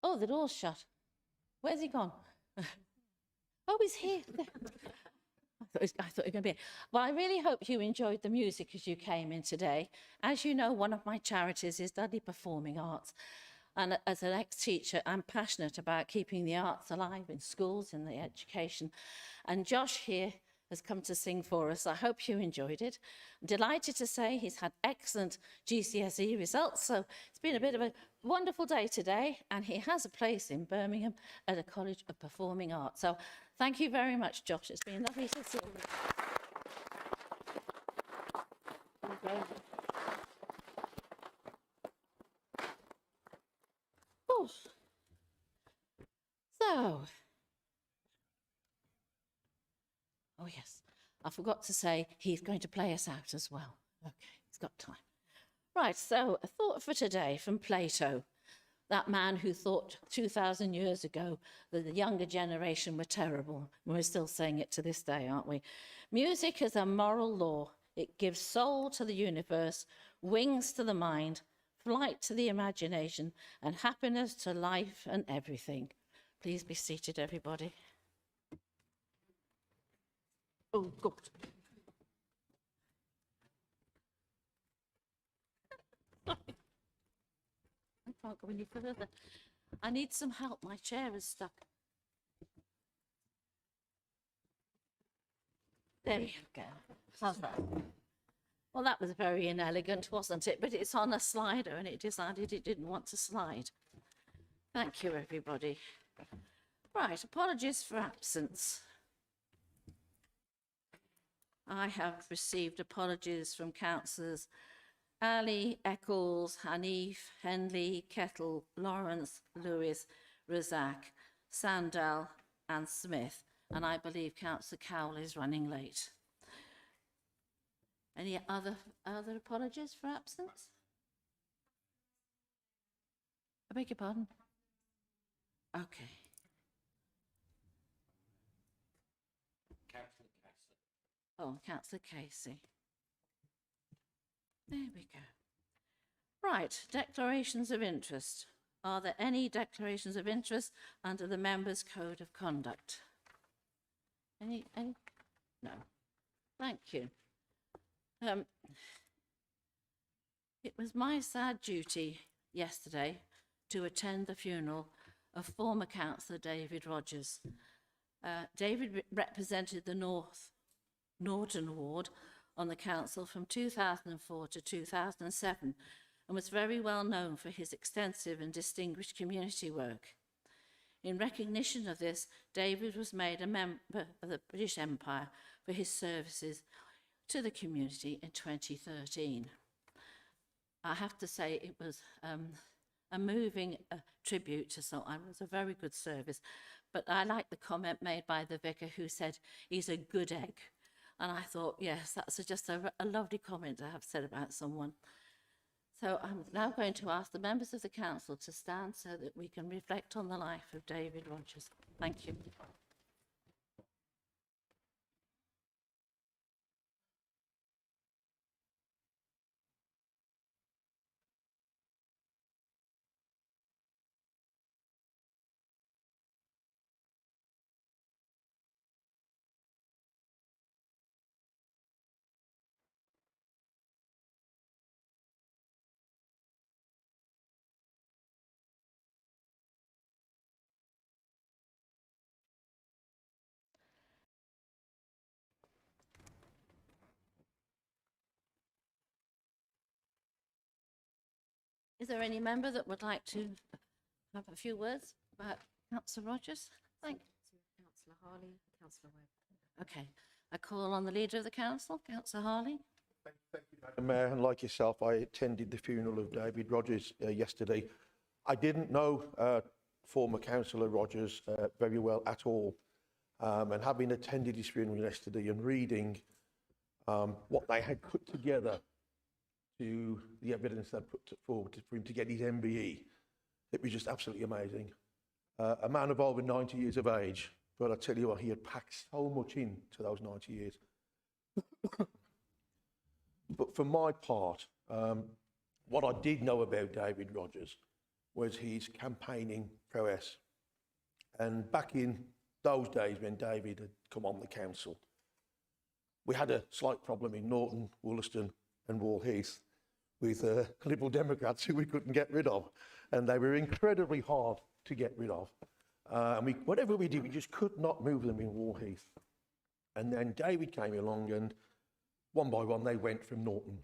Oh, the door's shut. Where's he gone? Oh, he's here. I thought you were going to be. Well, I really hope you enjoyed the music as you came in today. As you know, one of my charities is Dudley Performing Arts. And as an ex-teacher, I'm passionate about keeping the arts alive in schools and the education. And Josh here has come to sing for us. I hope you enjoyed it. I'm delighted to say he's had excellent GCSE results. So it's been a bit of a wonderful day today. And he has a place in Birmingham at a College of Performing Arts. So thank you very much, Josh. It's been lovely to see you. Oh. So, oh yes, I forgot to say he's going to play us out as well. Okay, he's got time. Right, so a thought for today from Plato, that man who thought 2,000 years ago that the younger generation were terrible. We're still saying it to this day, aren't we? Music is a moral law. It gives soul to the universe, wings to the mind, flight to the imagination, and happiness to life and everything. Please be seated, everybody. Oh, God. I can't go any further. I need some help. My chair is stuck. There you go. How's that? Well, that was very inelegant, wasn't it? But it's on a slider and it decided it didn't want to slide. Thank you, everybody. Right, apologies for absence. I have received apologies from councillors Ali, Eccles, Hanif, Henley, Kettle, Lawrence, Lewis, Razak, Sandell and Smith. And I believe Councillor Cowell is running late. Any other apologies for absence? I beg your pardon? Okay. Councillor Casey. Oh, Councillor Casey. There we go. Right, declarations of interest. Are there any declarations of interest under the Members' Code of Conduct? Any? No. Thank you. It was my sad duty yesterday to attend the funeral of former councillor David Rogers. David represented the Norton ward on the council from 2004 to 2007 and was very well known for his extensive and distinguished community work. In recognition of this, David was made a member of the British Empire for his services to the community in 2013. I have to say it was a moving tribute to someone. It was a very good service, but I like the comment made by the vicar who said he's a good egg. And I thought, yes, that's just a lovely comment to have said about someone. So I'm now going to ask the members of the council to stand so that we can reflect on the life of David Rogers. Thank you. Is there any member that would like to have a few words about Councillor Rogers? Thank you. Councillor Harley, Councillor Webb. Okay, I call on the leader of the council, Councillor Harley. Thank you, Madam Mayor, and like yourself, I attended the funeral of David Rogers yesterday. I didn't know former Councillor Rogers very well at all, and having attended his funeral yesterday and reading what they had put together to the evidence they put forward for him to get his MBE, it was just absolutely amazing. A man of over 90 years of age, but I tell you what, he had packed so much into those 90 years. But for my part, what I did know about David Rogers was his campaigning prowess. And back in those days when David had come on the council, we had a slight problem in Norton, Wollaston and Wallheath with Liberal Democrats who we couldn't get rid of. And they were incredibly hard to get rid of. And whatever we did, we just could not move them in Wallheath. And then David came along and one by one they went from Norton,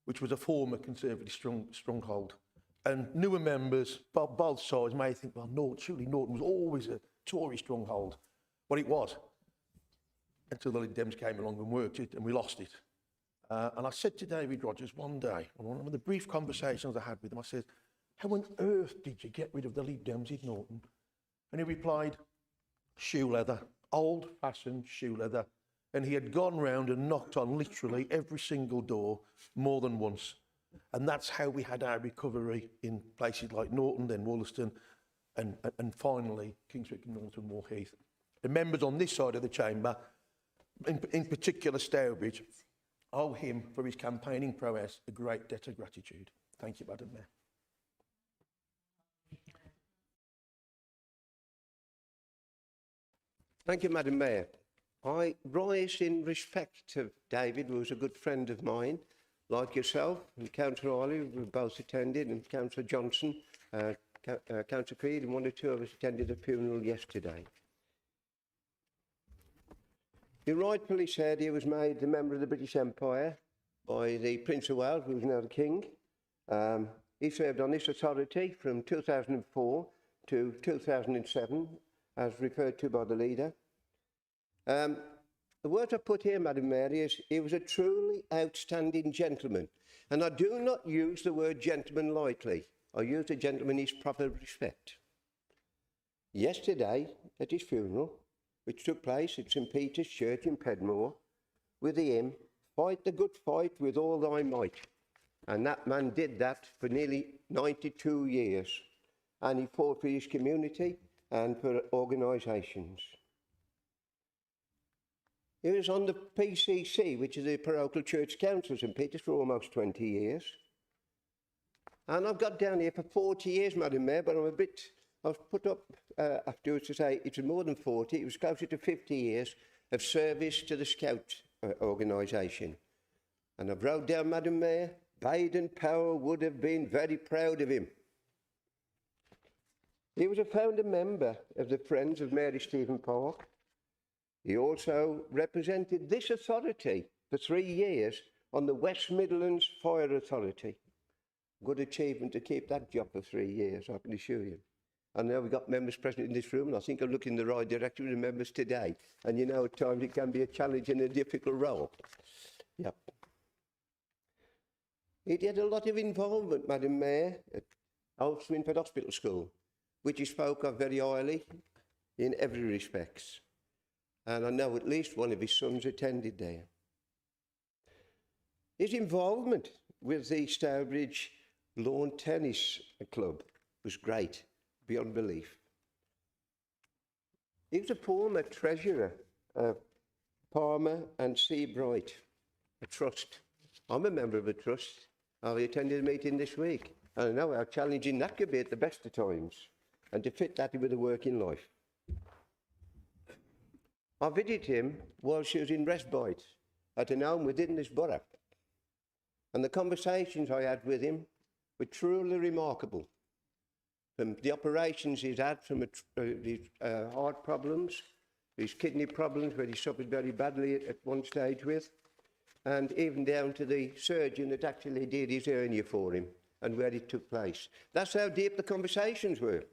which was a former Conservative stronghold. And newer members, both sides, may think, well, surely Norton was always a Tory stronghold. Well, it was, until the Lib Dems came along and worked it, and we lost it. And I said to David Rogers one day, on one of the brief conversations I had with him, I said, how on earth did you get rid of the Lib Dems in Norton? And he replied, shoe leather, old-fashioned shoe leather. And he had gone round and knocked on literally every single door more than once. And that's how we had our recovery in places like Norton, then Wollaston, and finally Kingswick and Norton Wallheath. The members on this side of the chamber, in particular Stourbridge, owe him for his campaigning prowess a great debt of gratitude. Thank you, Madam Mayor. Thank you, Madam Mayor. I rise in respect of David, who was a good friend of mine, like yourself, and Councillor Hawley, we both attended, and Councillor Johnson, Councillor Creed, and one or two of us attended the funeral yesterday. He rightfully said he was made a member of the British Empire by the Prince of Wales, who is now the King. He served on this authority from 2004 to 2007, as referred to by the leader. The word I put here, Madam Mayor, is he was a truly outstanding gentleman. And I do not use the word gentleman lightly. I use the gentleman in his proper respect. Yesterday, at his funeral, which took place at St Peter's Church in Pedmore, with the hymn, "Fight the good fight with all thy might." And that man did that for nearly 92 years. And he fought for his community and for organisations. He was on the PCC, which is the Parochial Church Council of St Peter's, for almost 20 years. And I've got down here for 40 years, Madam Mayor, but I was put up afterwards to say it was more than 40, it was closer to 50 years of service to the Scout organisation. And I've wrote down, Madam Mayor, Baden-Powell would have been very proud of him. He was a founder member of the Friends of Mary Stephen Park. He also represented this authority for 3 years on the West Midlands Fire Authority. Good achievement to keep that job for 3 years, I can assure you. I know we've got members present in this room, and I think I'm looking in the right direction with the members today. And you know, at times it can be a challenge and a difficult role. Yep. He did a lot of involvement, Madam Mayor, at Old Swinford Hospital School, which he spoke of very highly in every respect. And I know at least one of his sons attended there. His involvement with the Stourbridge Lawn Tennis Club was great, beyond belief. He was a former treasurer of Palmer and Seabright, a trust. I'm a member of a trust. I attended a meeting this week. And I know how challenging that could be at the best of times, and to fit that with a working life. I visited him while she was in respite at an home within this borough. And the conversations I had with him were truly remarkable. From the operations he's had, from his heart problems, his kidney problems, where he suffered very badly at one stage with, and even down to the surgeon that actually did his hernia for him and where it took place. That's how deep the conversations were.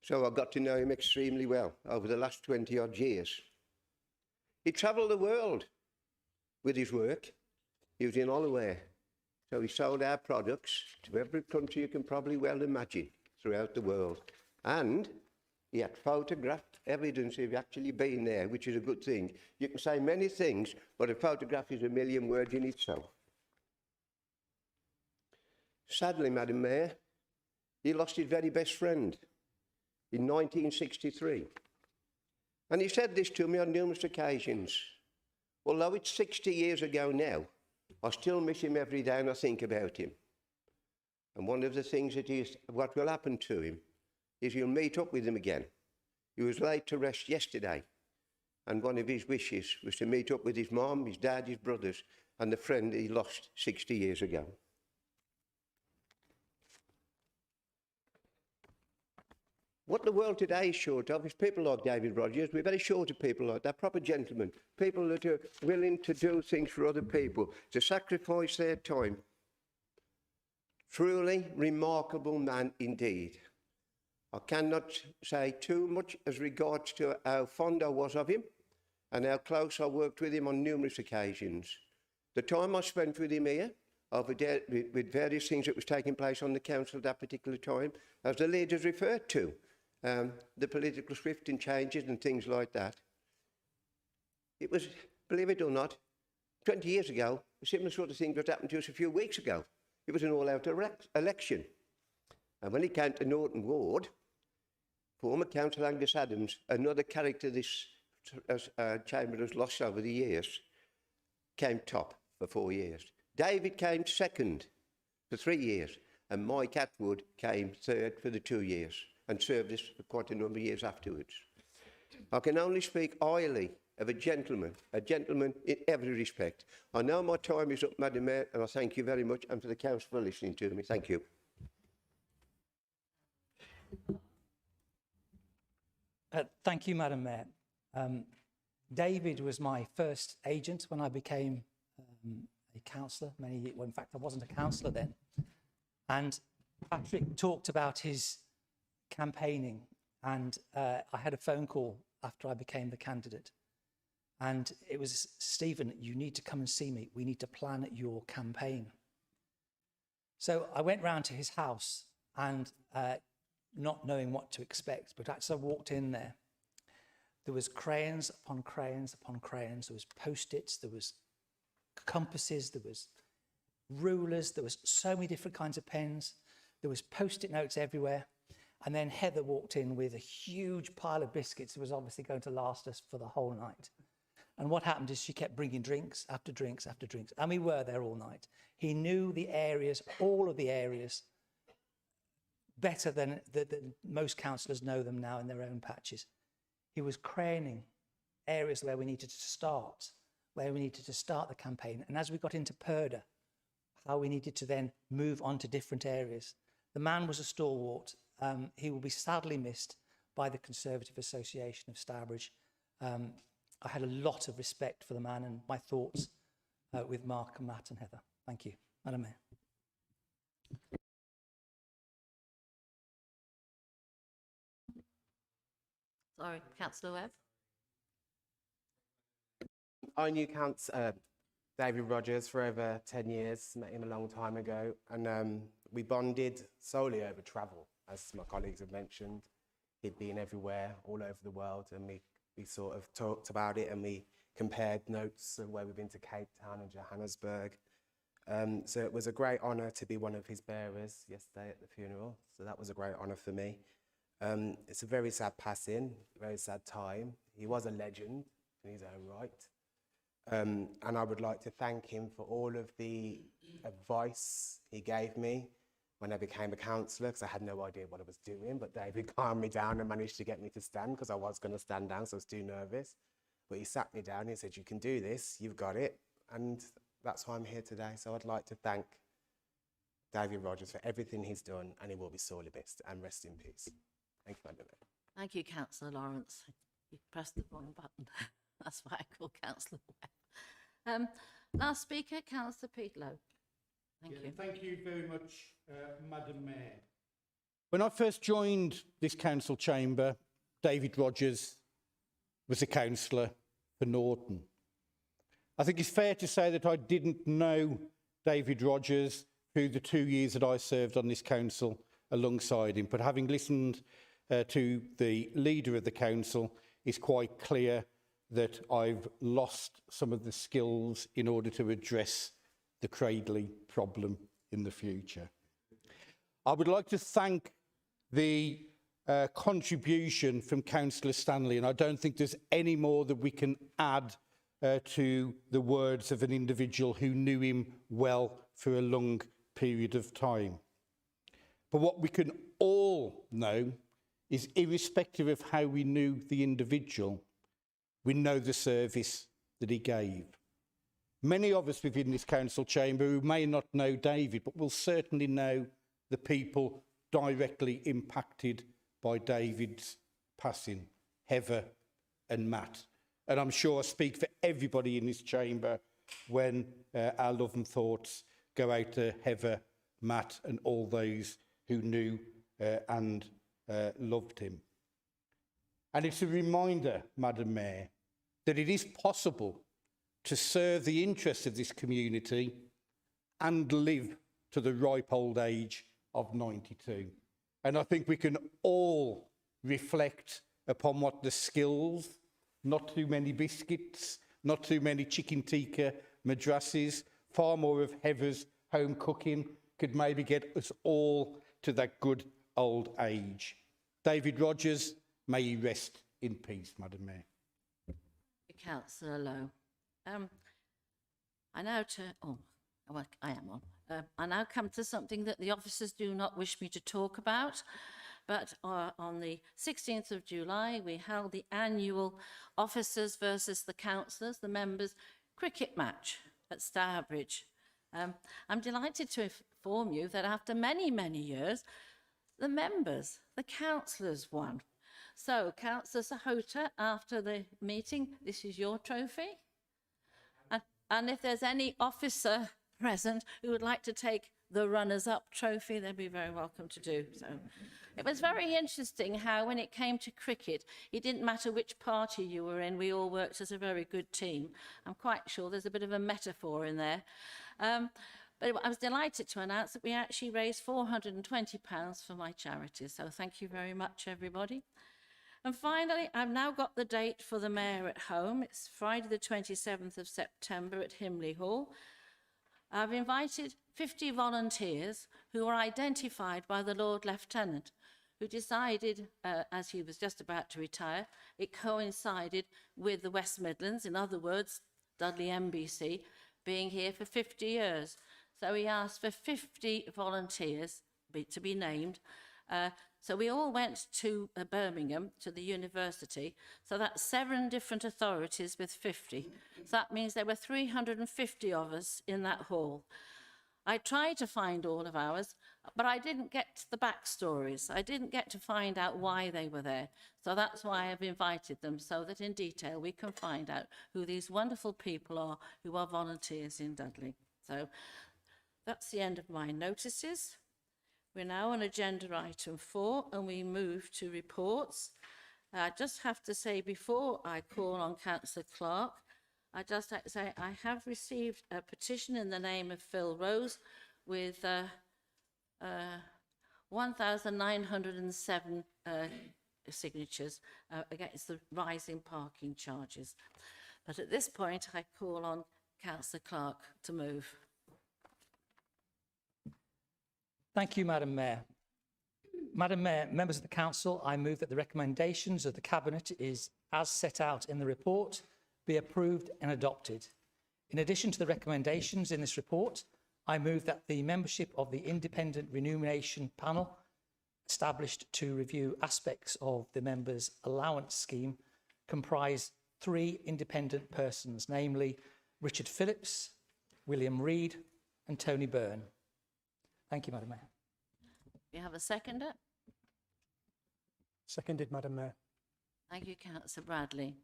So I got to know him extremely well over the last 20-odd years. He travelled the world with his work. He was in Holloway. So he sold our products to every country you can probably well imagine throughout the world. And he had photographed evidence of actually being there, which is a good thing. You can say many things, but a photograph is a million words in itself. Sadly, Madam Mayor, he lost his very best friend in 1963. And he said this to me on numerous occasions. Although it's 60 years ago now, I still miss him every day and I think about him. And one of the things what will happen to him is you'll meet up with him again. He was laid to rest yesterday, and one of his wishes was to meet up with his mum, his dad, his brothers, and the friend he lost 60 years ago. What the world today is short of is people like David Rogers. We're very short of people like that, proper gentlemen, people that are willing to do things for other people, to sacrifice their time. Truly remarkable man indeed. I cannot say too much as regards to how fond I was of him and how close I worked with him on numerous occasions. The time I spent with him here, with various things that was taking place on the council at that particular time, as the leaders referred to, the political shift and changes and things like that. It was, believe it or not, 20 years ago, a similar sort of thing that happened to us a few weeks ago. It was an all-out election. And when it came to Norton Ward, former Councillor Angus Adams, another character this chamber has lost over the years, came top for 4 years. David came second for 3 years, and Mike Atwood came third for the 2 years and served us for quite a number of years afterwards. I can only speak highly of a gentleman in every respect. I know my time is up, Madam Mayor, and I thank you very much, and for the Council for listening to me. Thank you. Thank you, Madam Mayor. David was my first agent when I became a councillor. Well, in fact, I wasn't a councillor then. And Patrick talked about his campaigning, and I had a phone call after I became the candidate. And it was, Stephen, you need to come and see me. We need to plan your campaign. So I went round to his house and not knowing what to expect, but as I walked in there, there was crayons upon crayons upon crayons. There was Post-its, there was compasses, there was rulers, there was so many different kinds of pens. There was Post-it notes everywhere. And then Heather walked in with a huge pile of biscuits that was obviously going to last us for the whole night. And what happened is she kept bringing drinks after drinks after drinks. And we were there all night. He knew the areas, all of the areas, better than most councillors know them now in their own patches. He was craning areas where we needed to start, the campaign. And as we got into Purda, how we needed to then move on to different areas. The man was a stalwart. He will be sadly missed by the Conservative Association of Stourbridge. I had a lot of respect for the man, and my thoughts with Mark and Matt and Heather. Thank you, Madam Mayor. Sorry, Councillor Webb. I knew David Rogers for over 10 years, met him a long time ago, and we bonded solely over travel, as my colleagues have mentioned. He'd been everywhere, all over the world, and we sort of talked about it, and we compared notes of where we've been to Cape Town and Johannesburg. So it was a great honour to be one of his bearers yesterday at the funeral, so that was a great honour for me. It's a very sad passing, very sad time. He was a legend in his own right. And I would like to thank him for all of the advice he gave me when I became a councillor, because I had no idea what I was doing, but David calmed me down and managed to get me to stand, because I was going to stand down, so I was too nervous. But he sat me down and he said, "You can do this, you've got it." And that's why I'm here today. So I'd like to thank David Rogers for everything he's done, and he will be sorely missed, and rest in peace. Thank you, Madam Mayor. Thank you, Councillor Lawrence. You pressed the wrong button. That's why I call Councillor Webb. Last speaker, Councillor Peatlow. Thank you. Thank you very much, Madam Mayor. When I first joined this council chamber, David Rogers was a councillor for Norton. I think it's fair to say that I didn't know David Rogers through the 2 years that I served on this council alongside him, but having listened to the leader of the council, it's quite clear that I've lost some of the skills in order to address the Cradley problem in the future. I would like to thank the contribution from Councillor Stanley, and I don't think there's any more that we can add to the words of an individual who knew him well for a long period of time. But what we can all know is, irrespective of how we knew the individual, we know the service that he gave. Many of us within this council chamber who may not know David, but will certainly know the people directly impacted by David's passing, Heather and Matt. And I'm sure I speak for everybody in this chamber when our love and thoughts go out to Heather, Matt and all those who knew and loved him. And it's a reminder, Madam Mayor, that it is possible to serve the interests of this community and live to the ripe old age of 92. And I think we can all reflect upon what the skills, not too many biscuits, not too many chicken tikka madrasas, far more of Heather's home cooking could maybe get us all to that good old age. David Rogers, may he rest in peace, Madam Mayor. Councillor Lowe. I now come to something that the officers do not wish me to talk about. But on the 16th of July, we held the annual officers versus the councillors, the members, cricket match at Stourbridge. I'm delighted to inform you that after many, many years, the members, the councillors won. So, Councillor Sahota, after the meeting, this is your trophy. And if there's any officer present who would like to take the runners-up trophy, they'd be very welcome to do so. It was very interesting how when it came to cricket, it didn't matter which party you were in, we all worked as a very good team. I'm quite sure there's a bit of a metaphor in there. But I was delighted to announce that we actually raised £420 for my charity. So thank you very much, everybody. And finally, I've now got the date for the Mayor at Home. It's Friday the 27th of September at Himley Hall. I've invited 50 volunteers who were identified by the Lord Lieutenant, who decided, as he was just about to retire, it coincided with the West Midlands, in other words, Dudley MBC, being here for 50 years. So he asked for 50 volunteers to be named. So we all went to Birmingham, to the university. So that's 7 different authorities with 50. So that means there were 350 of us in that hall. I tried to find all of ours, but I didn't get the backstories. I didn't get to find out why they were there. So that's why I've invited them, so that in detail we can find out who these wonderful people are who are volunteers in Dudley. So that's the end of my notices. We're now on agenda item 4 and we move to reports. I just have to say before I call on Councillor Clark, I just have to say I have received a petition in the name of Phil Rose with 1,907 signatures against the rising parking charges. But at this point, I call on Councillor Clark to move. Thank you, Madam Mayor. Madam Mayor, members of the Council, I move that the recommendations of the Cabinet is, as set out in the report, be approved and adopted. In addition to the recommendations in this report, I move that the membership of the Independent Remuneration Panel established to review aspects of the members' allowance scheme comprise 3 independent persons, namely Richard Phillips, William Reid and Tony Byrne. Thank you, Madam Mayor. You have a seconder? Seconded, Madam Mayor. Thank you, Councillor Bradley.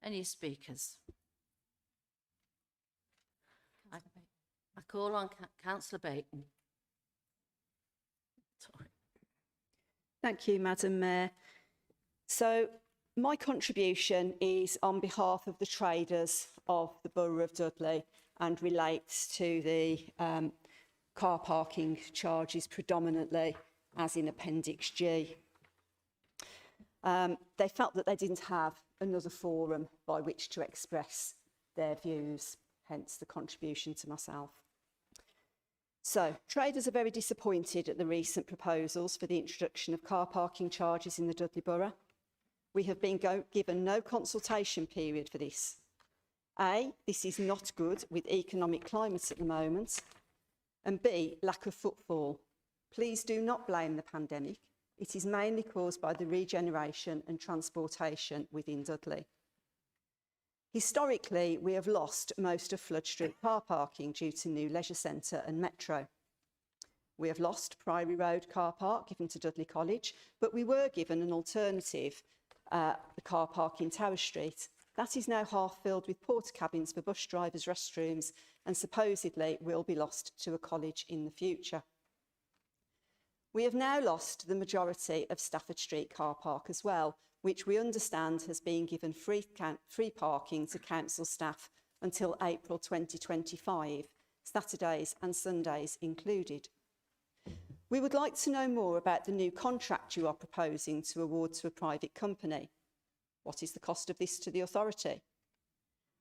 Any speakers? I call on Councillor Baton. Sorry. Thank you, Madam Mayor. So my contribution is on behalf of the traders of the Borough of Dudley and relates to the car parking charges predominantly, as in Appendix G. They felt that they didn't have another forum by which to express their views, hence the contribution to myself. So, traders are very disappointed at the recent proposals for the introduction of car parking charges in the Dudley Borough. We have been given no consultation period for this. A, this is not good with economic climate at the moment. And B, lack of footfall. Please do not blame the pandemic. It is mainly caused by the regeneration and transportation within Dudley. Historically, we have lost most of Flood Street car parking due to new leisure centre and metro. We have lost Priory Road car park given to Dudley College, but we were given an alternative, the car park in Tower Street. That is now half filled with porta cabins for bus drivers' restrooms and supposedly will be lost to a college in the future. We have now lost the majority of Stafford Street car park as well, which we understand has been given free parking to council staff until April 2025, Saturdays and Sundays included. We would like to know more about the new contract you are proposing to award to a private company. What is the cost of this to the authority?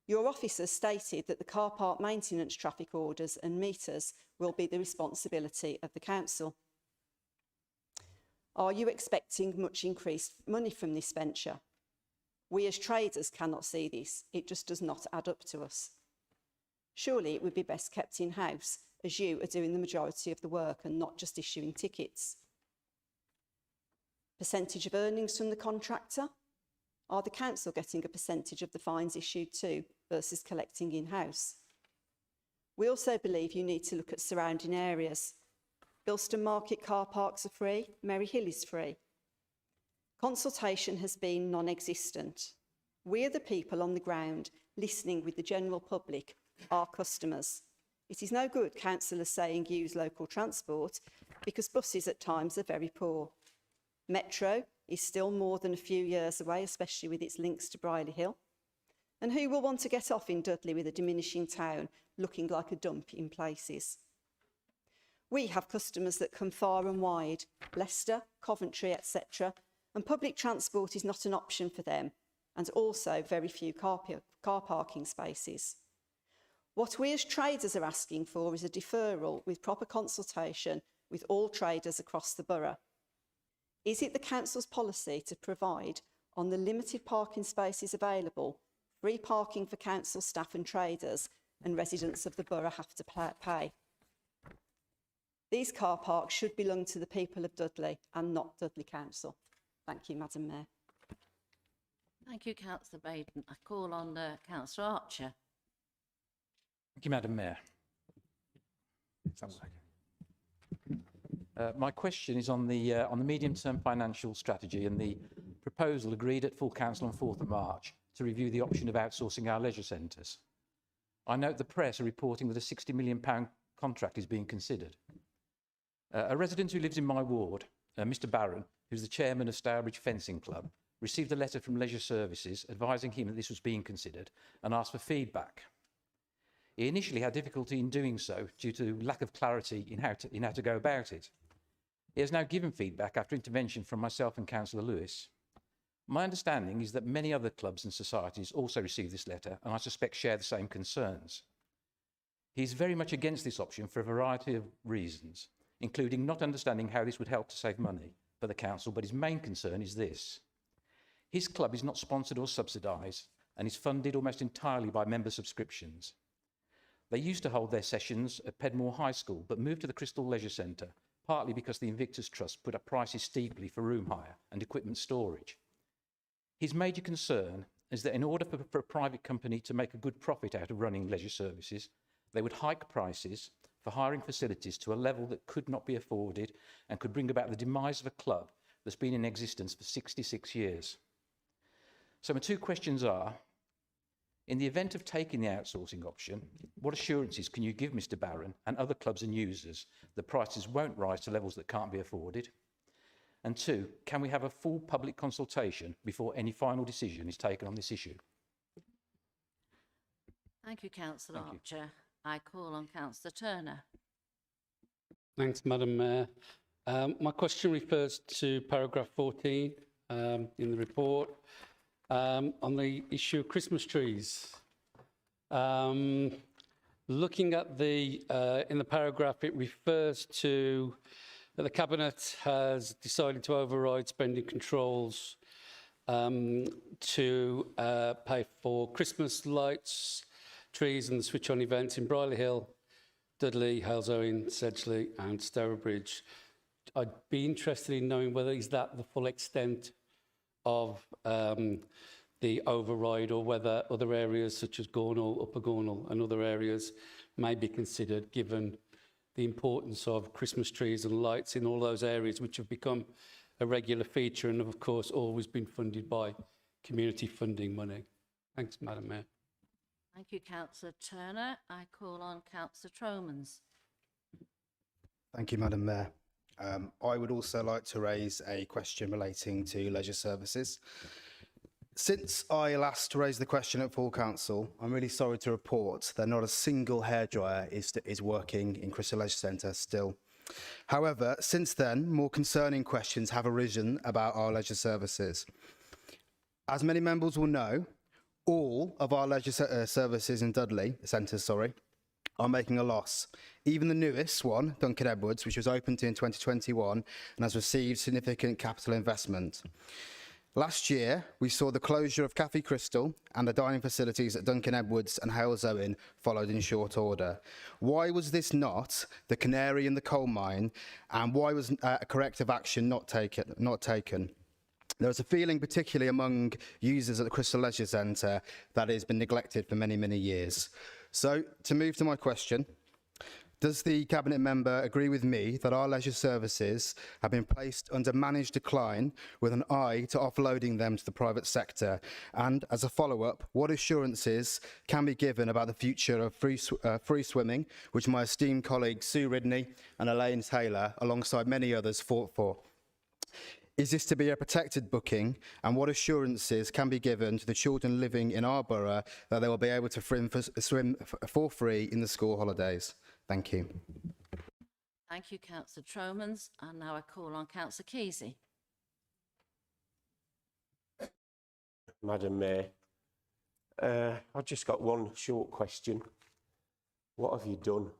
Your officers stated that the car park maintenance traffic orders and meters will be the responsibility of the council. Are you expecting much increased money from this venture? We as traders cannot see this. It just does not add up to us. Surely it would be best kept in-house, as you are doing the majority of the work and not just issuing tickets. Percentage of earnings from the contractor? Are the council getting a percentage of the fines issued too, versus collecting in-house? We also believe you need to look at surrounding areas. Bilston Market car parks are free, Merry Hill is free. Consultation has been non-existent. We are the people on the ground listening with the general public, our customers. It is no good councillors saying use local transport because buses at times are very poor. Metro is still more than a few years away, especially with its links to Brierley Hill. And who will want to get off in Dudley with a diminishing town looking like a dump in places? We have customers that come far and wide, Leicester, Coventry, etc. And public transport is not an option for them, and also very few car parking spaces. What we as traders are asking for is a deferral with proper consultation with all traders across the borough. Is it the council's policy to provide, on the limited parking spaces available, free parking for council staff and traders, and residents of the borough have to pay? These car parks should belong to the people of Dudley and not Dudley Council. Thank you, Madam Mayor. Thank you, Councillor Baden. I call on Councillor Archer. Thank you, Madam Mayor. My question is on the medium-term financial strategy and the proposal agreed at full council on 4th of March to review the option of outsourcing our leisure centres. I note the press are reporting that a £60 million contract is being considered. A resident who lives in my ward, Mr Barron, who's the chairman of Stourbridge Fencing Club, received a letter from Leisure Services advising him that this was being considered and asked for feedback. He initially had difficulty in doing so due to lack of clarity in how to go about it. He has now given feedback after intervention from myself and Councillor Lewis. My understanding is that many other clubs and societies also received this letter and I suspect share the same concerns. He is very much against this option for a variety of reasons, including not understanding how this would help to save money for the council, but his main concern is this. His club is not sponsored or subsidised and is funded almost entirely by member subscriptions. They used to hold their sessions at Pedmore High School, but moved to the Crystal Leisure Centre, partly because the Invictus Trust put up prices steeply for room hire and equipment storage. His major concern is that in order for a private company to make a good profit out of running leisure services, they would hike prices for hiring facilities to a level that could not be afforded and could bring about the demise of a club that's been in existence for 66 years. So my two questions are, in the event of taking the outsourcing option, what assurances can you give Mr Barron and other clubs and users that prices won't rise to levels that can't be afforded? And two, can we have a full public consultation before any final decision is taken on this issue? Thank you, Councillor Archer. I call on Councillor Turner. Thanks, Madam Mayor. My question refers to paragraph 14 in the report on the issue of Christmas trees. Looking at in the paragraph, it refers to that the Cabinet has decided to override spending controls to pay for Christmas lights, trees and the switch-on events in Brierley Hill, Dudley, Halesowen, Sedgley and Stourbridge. I'd be interested in knowing whether is that the full extent of the override, or whether other areas such as Gornal, Upper Gornal and other areas may be considered, given the importance of Christmas trees and lights in all those areas, which have become a regular feature and have, of course, always been funded by community funding money. Thanks, Madam Mayor. Thank you, Councillor Turner. I call on Councillor Tromans. Thank you, Madam Mayor. I would also like to raise a question relating to leisure services. Since I last raised the question at full council, I'm really sorry to report that not a single hairdryer is working in Crystal Leisure Centre still. However, since then, more concerning questions have arisen about our leisure services. As many members will know, all of our leisure services in Dudley, centres, are making a loss. Even the newest one, Duncan Edwards, which was opened in 2021 and has received significant capital investment. Last year, we saw the closure of Cafe Crystal and the dining facilities at Duncan Edwards and Hales Owen followed in short order. Why was this not the canary in the coal mine, and why was corrective action not taken? There is a feeling, particularly among users at the Crystal Leisure Centre, that it has been neglected for many, many years. So, to move to my question, does the Cabinet member agree with me that our leisure services have been placed under managed decline with an eye to offloading them to the private sector? And as a follow-up, what assurances can be given about the future of free swimming, which my esteemed colleagues Sue Ridney and Elaine Taylor, alongside many others, fought for? Is this to be a protected booking, and what assurances can be given to the children living in our borough that they will be able to swim for free in the school holidays? Thank you. Thank you, Councillor Tromans. And now I call on Councillor Kesey. Madam Mayor, I've just got one short question. What have you done?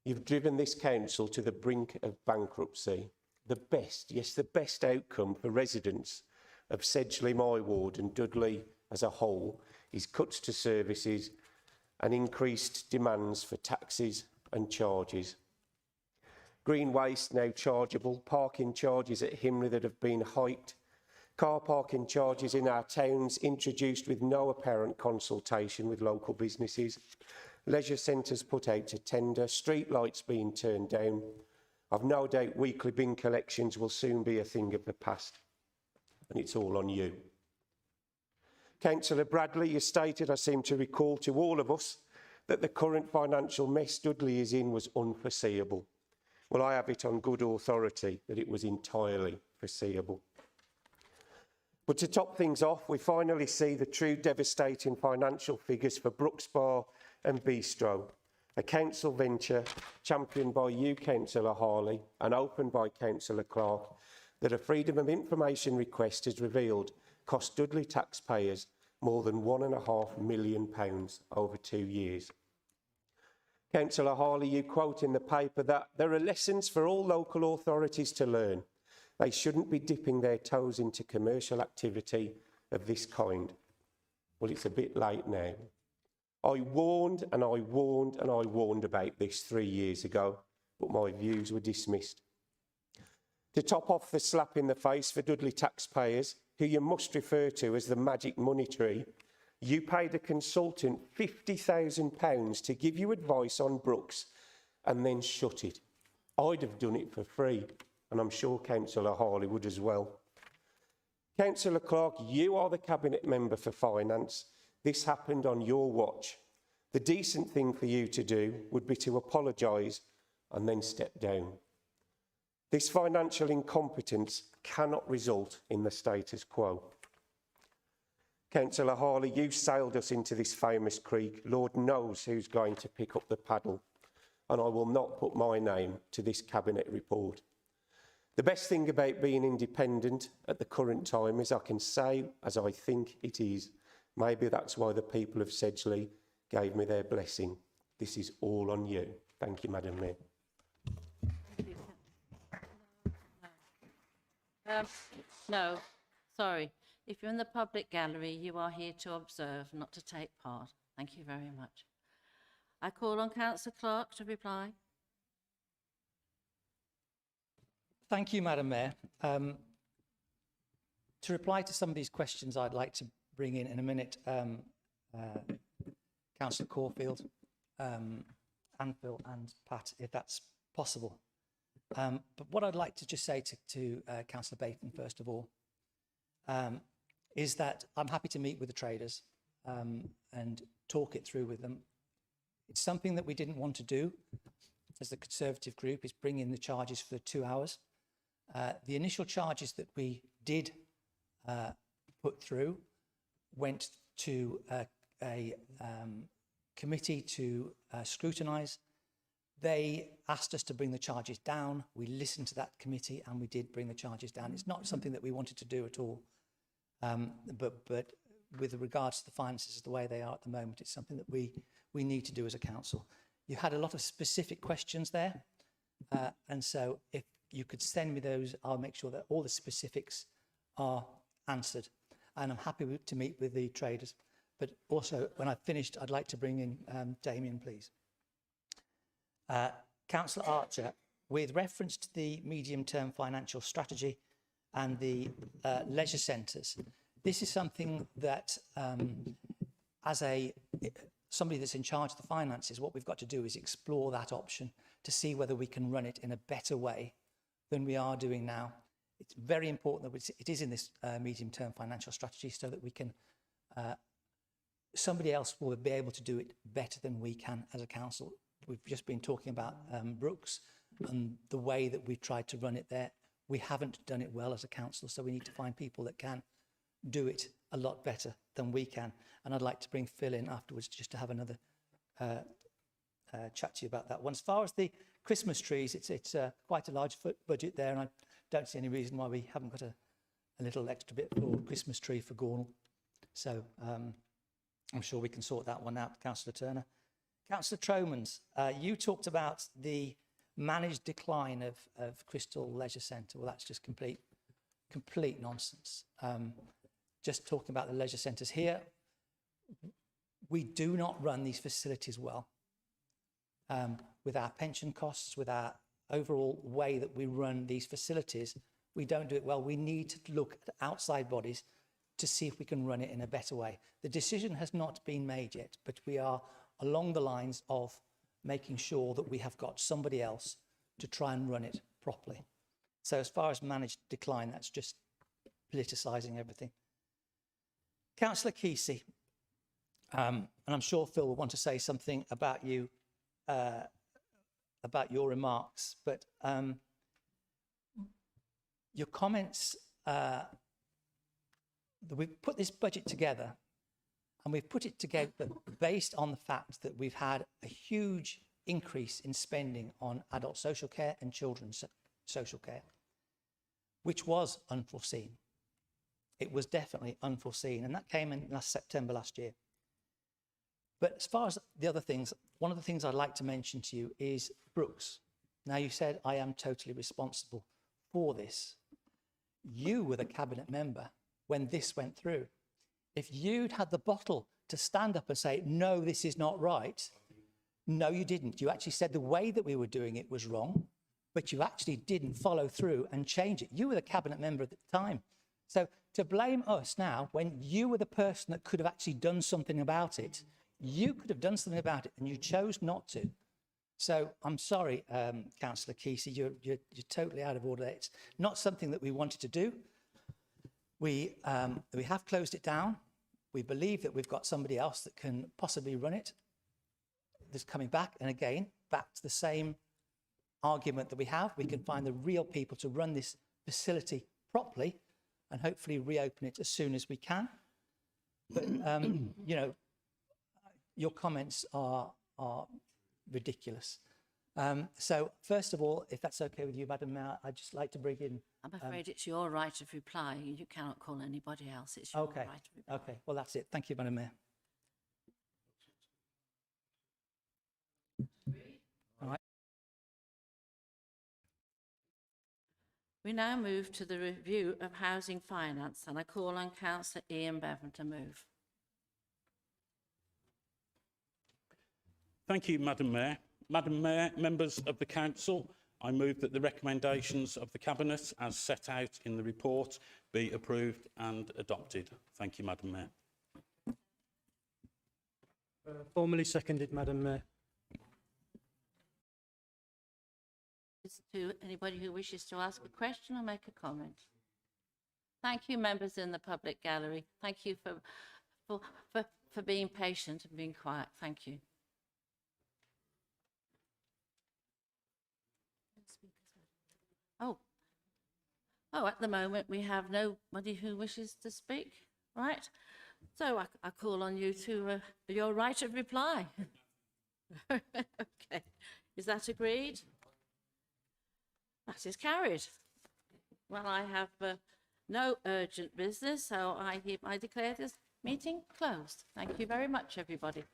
You've driven this council to the brink of bankruptcy. The best outcome for residents of Sedgley, my ward, and Dudley as a whole is cuts to services and increased demands for taxes and charges. Green waste now chargeable, parking charges at Himley that have been hiked, car parking charges in our towns introduced with no apparent consultation with local businesses, leisure centres put out to tender, street lights being turned down. I've no doubt weekly bin collections will soon be a thing of the past, and it's all on you. Councillor Bradley, you stated, I seem to recall, to all of us that the current financial mess Dudley is in was unforeseeable. Well, I have it on good authority that it was entirely foreseeable. But to top things off, we finally see the true devastating financial figures for Brooks Bar and Bistro, a council venture championed by you, Councillor Harley, and opened by Councillor Clark, that a Freedom of Information request has revealed cost Dudley taxpayers more than £1.5 million over 2 years. Councillor Harley, you quote in the paper that there are lessons for all local authorities to learn. They shouldn't be dipping their toes into commercial activity of this kind. Well, it's a bit late now. I warned and I warned and I warned about this 3 years ago, but my views were dismissed. To top off the slap in the face for Dudley taxpayers, who you must refer to as the magic money tree, you paid a consultant £50,000 to give you advice on Brooks and then shut it. I'd have done it for free, and I'm sure Councillor Harley would as well. Councillor Clark, you are the Cabinet Member for Finance. This happened on your watch. The decent thing for you to do would be to apologise and then step down. This financial incompetence cannot result in the status quo. Councillor Harley, you sailed us into this famous creek. Lord knows who's going to pick up the paddle, and I will not put my name to this Cabinet report. The best thing about being independent at the current time is I can say as I think it is. Maybe that's why the people of Sedgley gave me their blessing. This is all on you. Thank you, Madam Mayor. No, sorry. If you're in the public gallery, you are here to observe, not to take part. Thank you very much. I call on Councillor Clark to reply. Thank you, Madam Mayor. To reply to some of these questions, I'd like to bring in a minute Councillor Caulfield, Anfield and Pat, if that's possible. But what I'd like to just say to Councillor Baton, first of all, is that I'm happy to meet with the traders and talk it through with them. It's something that we didn't want to do as the Conservative group, is bring in the charges for 2 hours. The initial charges that we did put through went to a committee to scrutinise. They asked us to bring the charges down. We listened to that committee and we did bring the charges down. It's not something that we wanted to do at all. But with regards to the finances the way they are at the moment, it's something that we need to do as a council. You had a lot of specific questions there. And so if you could send me those, I'll make sure that all the specifics are answered. And I'm happy to meet with the traders. But also, when I've finished, I'd like to bring in Damien, please. Councillor Archer, with reference to the medium-term financial strategy and the leisure centres, this is something that, as somebody that's in charge of the finances, what we've got to do is explore that option to see whether we can run it in a better way than we are doing now. It's very important that it is in this medium-term financial strategy so that we can, somebody else will be able to do it better than we can as a council. We've just been talking about Brooks and the way that we've tried to run it there. We haven't done it well as a council, so we need to find people that can do it a lot better than we can. And I'd like to bring Phil in afterwards just to have another chat to you about that one. As far as the Christmas trees, it's quite a large budget there, and I don't see any reason why we haven't got a little extra bit for Christmas tree for Gornal. So I'm sure we can sort that one out, Councillor Turner. Councillor Tromans, you talked about the managed decline of Crystal Leisure Centre. Well, that's just complete nonsense. Just talking about the leisure centres here, we do not run these facilities well. With our pension costs, with our overall way that we run these facilities, we don't do it well. We need to look at outside bodies to see if we can run it in a better way. The decision has not been made yet, but we are along the lines of making sure that we have got somebody else to try and run it properly. So as far as managed decline, that's just politicising everything. Councillor Kesey, and I'm sure Phil will want to say something about you, about your remarks, but your comments, we've put this budget together and we've put it together based on the fact that we've had a huge increase in spending on adult social care and children's social care, which was unforeseen. It was definitely unforeseen, and that came in September last year. But as far as the other things, one of the things I'd like to mention to you is Brooks. Now, you said I am totally responsible for this. You were the cabinet member when this went through. If you'd had the bottle to stand up and say, no, this is not right, no, you didn't. You actually said the way that we were doing it was wrong, but you actually didn't follow through and change it. You were the cabinet member at the time. So to blame us now, when you were the person that could have actually done something about it, you could have done something about it and you chose not to. So I'm sorry, Councillor Kesey, you're totally out of order. It's not something that we wanted to do. We have closed it down. We believe that we've got somebody else that can possibly run it. That's coming back, and again, back to the same argument that we have. We can find the real people to run this facility properly and hopefully reopen it as soon as we can. But, you know, your comments are ridiculous. So first of all, if that's okay with you, Madam Mayor, I'd just like to bring in... I'm afraid it's your right of reply. You cannot call anybody else. It's your right of reply. Okay, well, that's it. Thank you, Madam Mayor. All right. We now move to the review of housing finance, and I call on Councillor Ian Bevan to move. Thank you, Madam Mayor. Madam Mayor, members of the Council, I move that the recommendations of the Cabinet as set out in the report be approved and adopted. Thank you, Madam Mayor. Formally seconded, Madam Mayor. To anybody who wishes to ask a question or make a comment. Thank you, members in the public gallery. Thank you for being patient and being quiet. Thank you. Oh, at the moment we have nobody who wishes to speak, right? So I call on you to your right of reply. Okay, is that agreed? That is carried. Well, I have no urgent business, so I declare this meeting closed. Thank you very much, everybody.